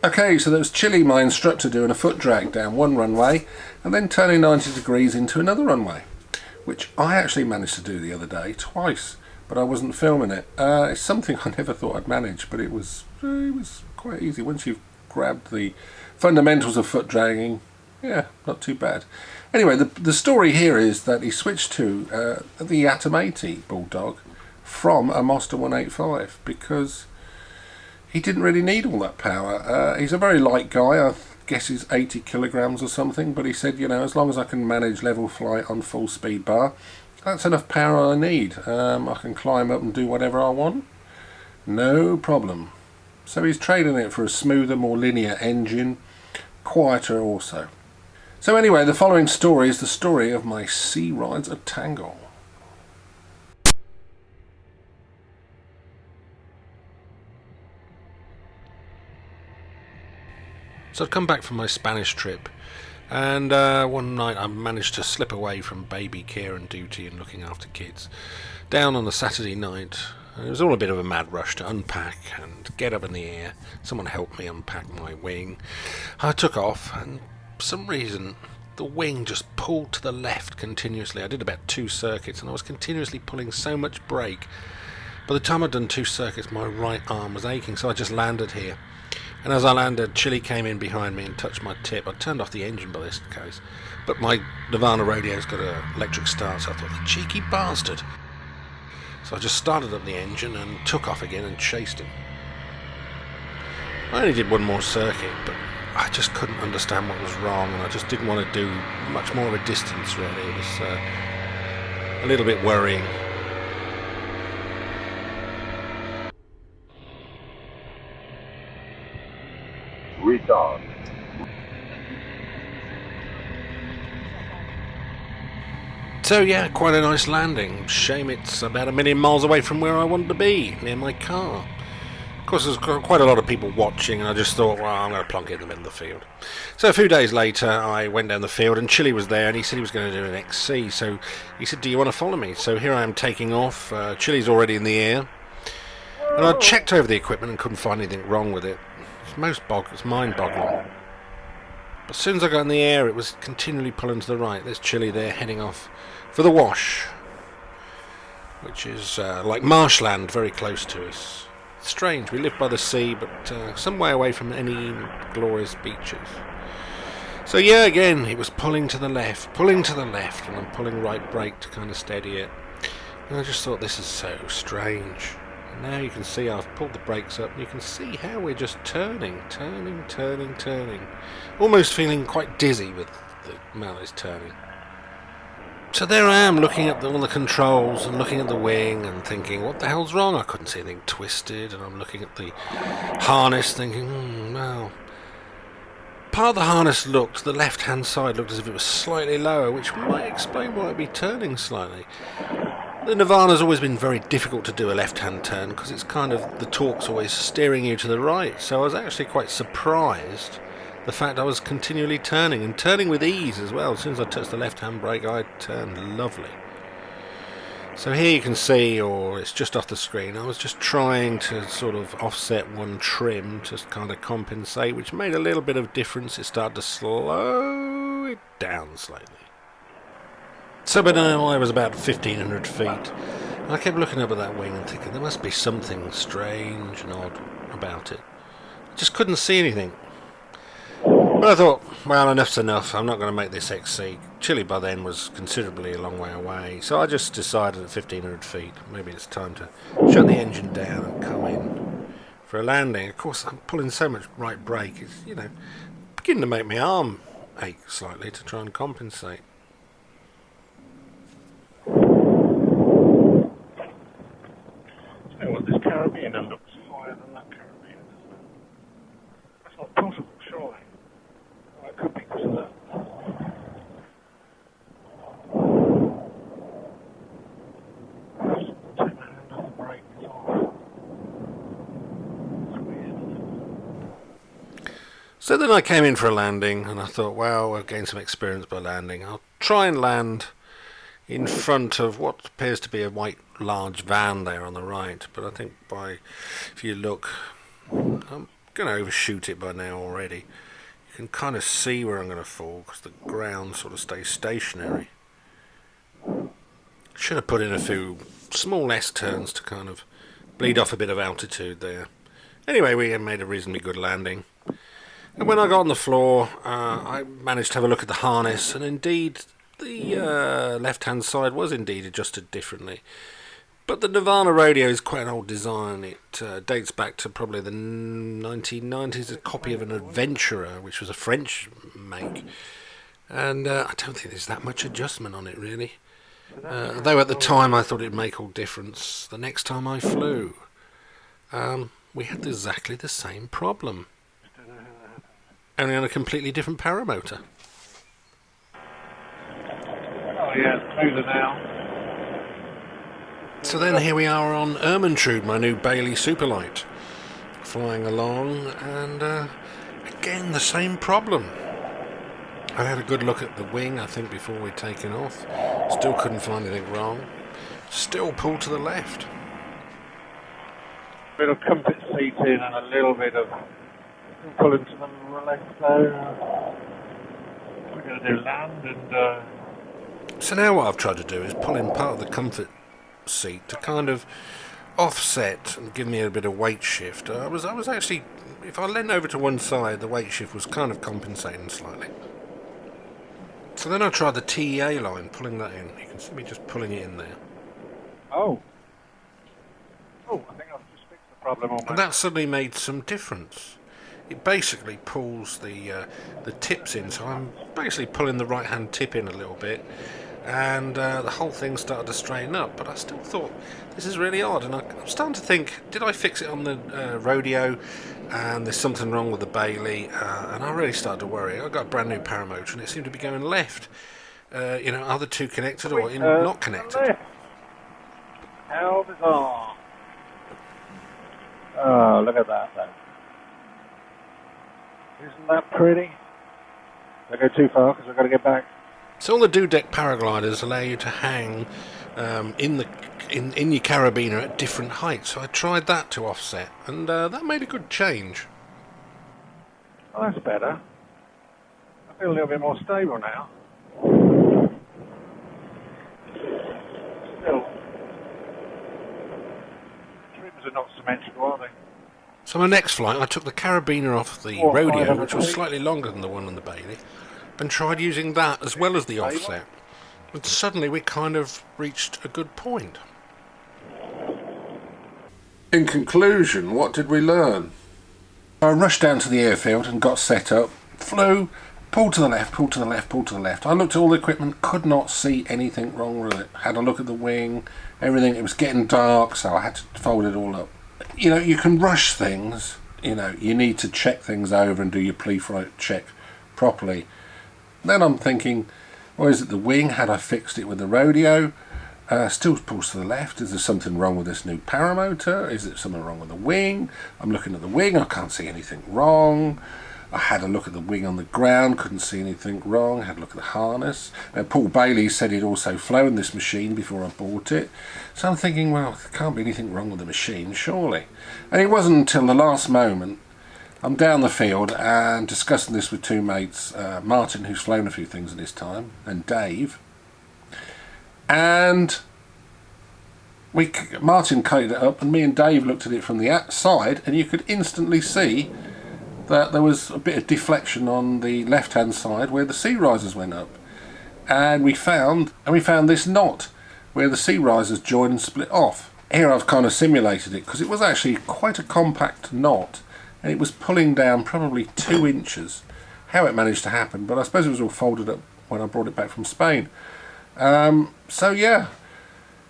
Okay, so there was Chilli, my instructor, doing a foot drag down one runway and then turning 90 degrees into another runway, which I actually managed to do the other day twice, but I wasn't filming it. It's something I never thought I'd manage, but it was quite easy once you've grabbed the fundamentals of foot dragging. Yeah, not too bad. Anyway, the story here is that he switched to the Atom 80 Bulldog from a Mazda 185 because he didn't really need all that power. He's a very light guy. I guess he's 80 kilograms or something, but he said, you know, as long as I can manage level flight on full speed bar, that's enough power I need. I can climb up and do whatever I want. No problem. So he's trading it for a smoother, more linear engine, quieter also. So anyway, the following story is the story of my Riser Tangle. So I'd come back from my Spanish trip, and one night I managed to slip away from baby care and duty and looking after kids down on a Saturday night. It was all a bit of a mad rush to unpack and get up in the air. Someone helped me unpack my wing. I took off, and for some reason the wing just pulled to the left continuously. I did about 2 circuits and I was continuously pulling so much brake. By the time I'd done 2 circuits, my right arm was aching, so I just landed here. And as I landed, Chilli came in behind me and touched my tip. I turned off the engine by this case, but my Nirvana radio's got an electric start, so I thought, the cheeky bastard. So I just started up the engine and took off again and chased him. I only did 1 more circuit, but I just couldn't understand what was wrong, and I just didn't want to do much more of a distance, really. It was a little bit worrying. Retard. So yeah, quite a nice landing. Shame it's about 1 million miles away from where I wanted to be, near my car. Of course, there's quite a lot of people watching, and I just thought, well, I'm going to plonk it in the middle of the field. So a few days later, I went down the field, and Chilli was there, and he said he was going to do an XC. So he said, do you want to follow me? So here I am taking off. Chilli's already in the air. And I checked over the equipment and couldn't find anything wrong with it. It's mind-boggling. But as soon as I got in the air, it was continually pulling to the right. There's Chilli there, heading off for the Wash, which is like marshland, very close to us. Strange, we live by the sea, but some way away from any glorious beaches. So yeah, again, it was pulling to the left, and I'm pulling right brake to kind of steady it. And I just thought, this is so strange. And now you can see I've pulled the brakes up, and you can see how we're just turning. Almost feeling quite dizzy with the amount it's turning. So there I am, looking at all the controls and looking at the wing and thinking, what the hell's wrong? I couldn't see anything twisted, and I'm looking at the harness thinking, well. Part of the harness the left-hand side looked as if it was slightly lower, which might explain why it'd be turning slightly. The Nirvana's always been very difficult to do a left-hand turn because it's kind of, the torque's always steering you to the right, so I was actually quite surprised the fact I was continually turning, and turning with ease as well. As soon as I touched the left-hand brake, I turned lovely. So here you can see, or it's just off the screen, I was just trying to sort of offset one trim to kind of compensate, which made a little bit of difference. It started to slow it down slightly. So by now I was about 1,500 feet, and I kept looking up at that wing and thinking there must be something strange and odd about it. I just couldn't see anything. But I thought, well, enough's enough, I'm not going to make this XC. Chilli by then was considerably a long way away, so I just decided at 1,500 feet, maybe it's time to shut the engine down and come in for a landing. Of course, I'm pulling so much right brake, it's, beginning to make my arm ache slightly to try and compensate. You know what, this carabiner looks higher than that carabiner, doesn't it? That's not possible, surely. Well, it could be because of that. Take my hand off the brake, it's off. It's weird. So then I came in for a landing, and I thought, well, I've gained some experience by landing. I'll try and land in front of what appears to be a white large van there on the right, but I think if you look, I'm going to overshoot it by now already. You can kind of see where I'm going to fall because the ground sort of stays stationary. Should have put in a few small S-turns to kind of bleed off a bit of altitude there. Anyway, we made a reasonably good landing. And when I got on the floor, I managed to have a look at the harness, and indeed the left-hand side was indeed adjusted differently. But the Nirvana radio is quite an old design. It dates back to probably the 1990s, a copy of an Adventurer, which was a French make. And I don't think there's that much adjustment on it, really. Though at the time I thought it'd make all difference. The next time I flew, we had exactly the same problem. Only on a completely different paramotor. Oh yeah, smoother now. So then here we are on Ermintrude, my new Bailey Superlight, flying along, and again the same problem. I had a good look at the wing, I think, before we'd taken off. Still couldn't find anything wrong. Still pulled to the left. A bit of comfort seating and a little bit of pulling to the left there. We're going to do land and... So now what I've tried to do is pull in part of the comfort seat to kind of offset and give me a bit of weight shift. I was actually, if I leant over to one side, the weight shift was kind of compensating slightly. So then I tried the TEA line, pulling that in. You can see me just pulling it in there. Oh, I think I've just fixed the problem almost. And that suddenly made some difference. It basically pulls the tips in, so I'm basically pulling the right hand tip in a little bit, and the whole thing started to straighten up. But I still thought, this is really odd, and I'm starting to think, did I fix it on the rodeo, and there's something wrong with the Bailey, and I really started to worry. I got a brand new Paramotor, and it seemed to be going left. Are the two connected or not connected? How bizarre. Oh, look at that then. Isn't that pretty? Don't go too far because I've got to get back. So all the do-deck paragliders allow you to hang in your carabiner at different heights. So I tried that to offset, and that made a good change. Oh, that's better. I feel a little bit more stable now. Still, trims are not symmetrical, are they? So my next flight, I took the carabiner off the rodeo, which was slightly longer than the one on the Bailey, and tried using that as well as the offset. And suddenly we kind of reached a good point. In conclusion, what did we learn? I rushed down to the airfield and got set up, flew, pulled to the left, pulled to the left, pulled to the left. I looked at all the equipment, could not see anything wrong with it. Had a look at the wing, everything. It was getting dark, so I had to fold it all up. You know, you can rush things. You know, you need to check things over and do your pre-flight check properly. Then I'm thinking, well, is it the wing? Had I fixed it with the rodeo? Still pulls to the left. Is there something wrong with this new Paramotor? Is there something wrong with the wing? I'm looking at the wing, I can't see anything wrong. I had a look at the wing on the ground, couldn't see anything wrong. Had a look at the harness. Now, Paul Bailey said he'd also flown this machine before I bought it. So I'm thinking, well, there can't be anything wrong with the machine, surely. And it wasn't until the last moment, I'm down the field and discussing this with two mates, Martin, who's flown a few things in his time, and Dave. And Martin coated it up, and me and Dave looked at it from the outside, and you could instantly see that there was a bit of deflection on the left hand side where the sea risers went up, and we found this knot where the sea risers joined and split off. Here I've kind of simulated it because it was actually quite a compact knot, and it was pulling down probably 2 inches. How it managed to happen, but I suppose it was all folded up when I brought it back from Spain. So yeah,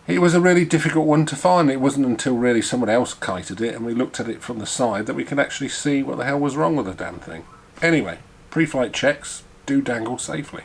it was a really difficult one to find. It wasn't until really someone else kited it and we looked at it from the side that we could actually see what the hell was wrong with the damn thing. Anyway, pre-flight checks do dangle safely.